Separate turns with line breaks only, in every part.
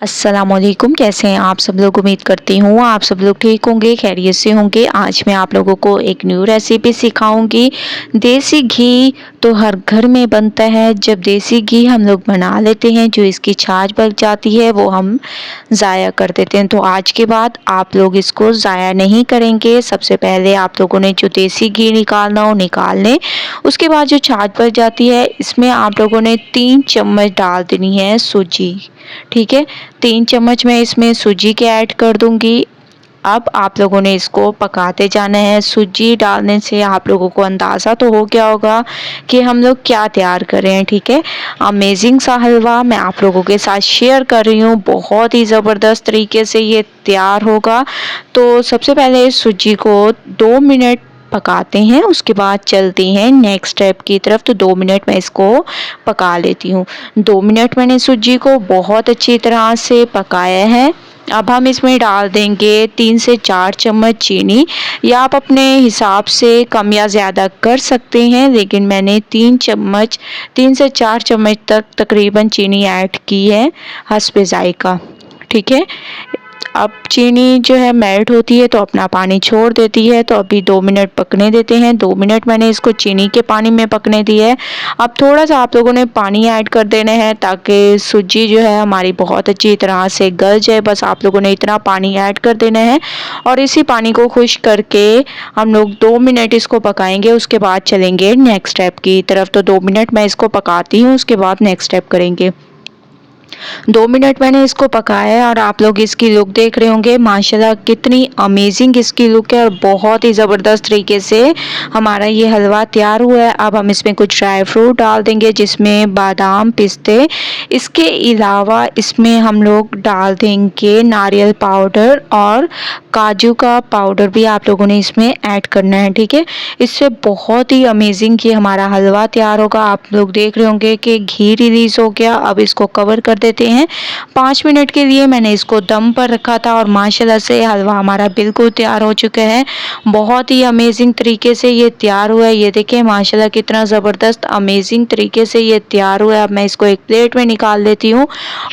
अस्सलामुअलैकुम। कैसे हैं आप सब लोग? उम्मीद करती हूँ आप सब लोग ठीक होंगे, खैरियत से होंगे। आज मैं आप लोगों को एक न्यू रेसिपी सिखाऊंगी। देसी घी तो हर घर में बनता है। जब देसी घी हम लोग बना लेते हैं, जो इसकी छाछ बच जाती है वो हम ज़ाया कर देते हैं। तो आज के बाद आप लोग इसको ज़ाया नहीं करेंगे। सबसे पहले आप लोगों ने जो देसी घी निकालना हो निकाल लें। उसके बाद जो छाछ बच जाती है, इसमें आप लोगों ने 3 चम्मच डाल देनी है सूजी। ठीक है, 3 चम्मच मैं इसमें सूजी के ऐड कर दूंगी। अब आप लोगों ने इसको पकाते जाना है। सूजी डालने से आप लोगों को अंदाज़ा तो हो गया होगा कि हम लोग क्या तैयार कर रहे हैं। ठीक है, अमेजिंग सा हलवा मैं आप लोगों के साथ शेयर कर रही हूँ। बहुत ही ज़बरदस्त तरीके से ये तैयार होगा। तो सबसे पहले सूजी को 2 मिनट पकाते हैं, उसके बाद चलते हैं नेक्स्ट स्टेप की तरफ। तो 2 मिनट मैं इसको पका लेती हूँ। 2 मिनट मैंने सूजी को बहुत अच्छी तरह से पकाया है। अब हम इसमें डाल देंगे 3 से 4 चम्मच चीनी, या आप अपने हिसाब से कम या ज़्यादा कर सकते हैं, लेकिन मैंने 3 से 4 चम्मच तक तकरीबन चीनी ऐड की है हस्बे जायका। ठीक है, अब चीनी जो है मेल्ट होती है तो अपना पानी छोड़ देती है। तो अभी 2 मिनट पकने देते हैं। 2 मिनट मैंने इसको चीनी के पानी में पकने दिया है। अब थोड़ा सा आप लोगों ने पानी ऐड कर देना है ताकि सूजी जो है हमारी बहुत अच्छी तरह से गल जाए। बस आप लोगों ने इतना पानी ऐड कर देना है और इसी पानी को खुश करके हम लोग 2 मिनट इसको पकाएंगे। उसके बाद चलेंगे नेक्स्ट स्टेप की तरफ। तो 2 मिनट मैं इसको पकाती हूँ, उसके बाद नेक्स्ट स्टेप करेंगे। 2 मिनट मैंने इसको पकाया है और आप लोग इसकी लुक देख रहे होंगे। माशाल्लाह कितनी अमेजिंग इसकी लुक है और बहुत ही ज़बरदस्त तरीके से हमारा ये हलवा तैयार हुआ है। अब हम इसमें कुछ ड्राई फ्रूट डाल देंगे, जिसमें बादाम, पिस्ते। इसके अलावा इसमें हम लोग डाल देंगे नारियल पाउडर और काजू का पाउडर भी आप लोगों ने इसमें ऐड करना है। ठीक है, इससे बहुत ही अमेजिंग ये हमारा हलवा तैयार होगा। आप लोग देख रहे होंगे कि घी रिलीज़ हो गया। अब इसको कवर कर देते हैं। 5 मिनट के लिए मैंने इसको दम पर रखा था और माशाल्लाह से हलवा हमारा बिल्कुल तैयार हो चुका है। बहुत ही अमेजिंग तरीके से ये तैयार हुआ है। ये देखें माशाल्लाह कितना ज़बरदस्त अमेजिंग तरीके से ये तैयार हुआ है। अब मैं इसको एक प्लेट में निकाल लेती हूँ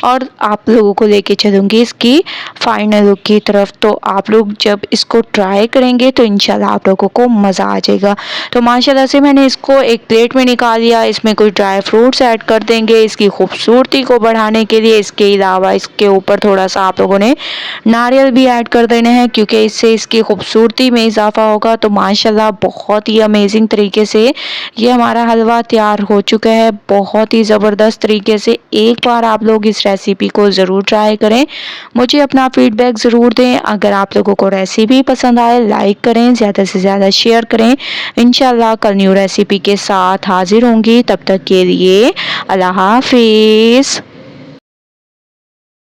और आप लोगों को लेके चलूँगी इसकी फाइनल लुक की तरफ। तो आप लोग जब इसको ट्राई करेंगे तो इंशाल्लाह आप लोगों को मज़ा आ जाएगा। तो माशाल्लाह से मैंने इसको एक प्लेट में निकाल लिया। इसमें कुछ ड्राई फ्रूट्स ऐड कर देंगे इसकी खूबसूरती को बढ़ाने के लिए। इसके अलावा इसके ऊपर थोड़ा सा आप लोगों ने नारियल भी ऐड कर देना है, क्योंकि इससे इसकी खूबसूरती में इजाफा होगा। तो माशाल्लाह बहुत ही अमेजिंग तरीके से ये हमारा हलवा तैयार हो चुका है, बहुत ही ज़बरदस्त तरीके से। एक बार आप लोग इस रेसिपी को ज़रूर ट्राई करें, मुझे अपना फीडबैक ज़रूर दें। अगर आप लोगों को रेसिपी पसंद आए लाइक करें, ज़्यादा से ज़्यादा शेयर करें। इंशाल्लाह कल न्यू रेसिपी के साथ हाजिर होंगी। तब तक के लिए अल्लाह हाफिज़।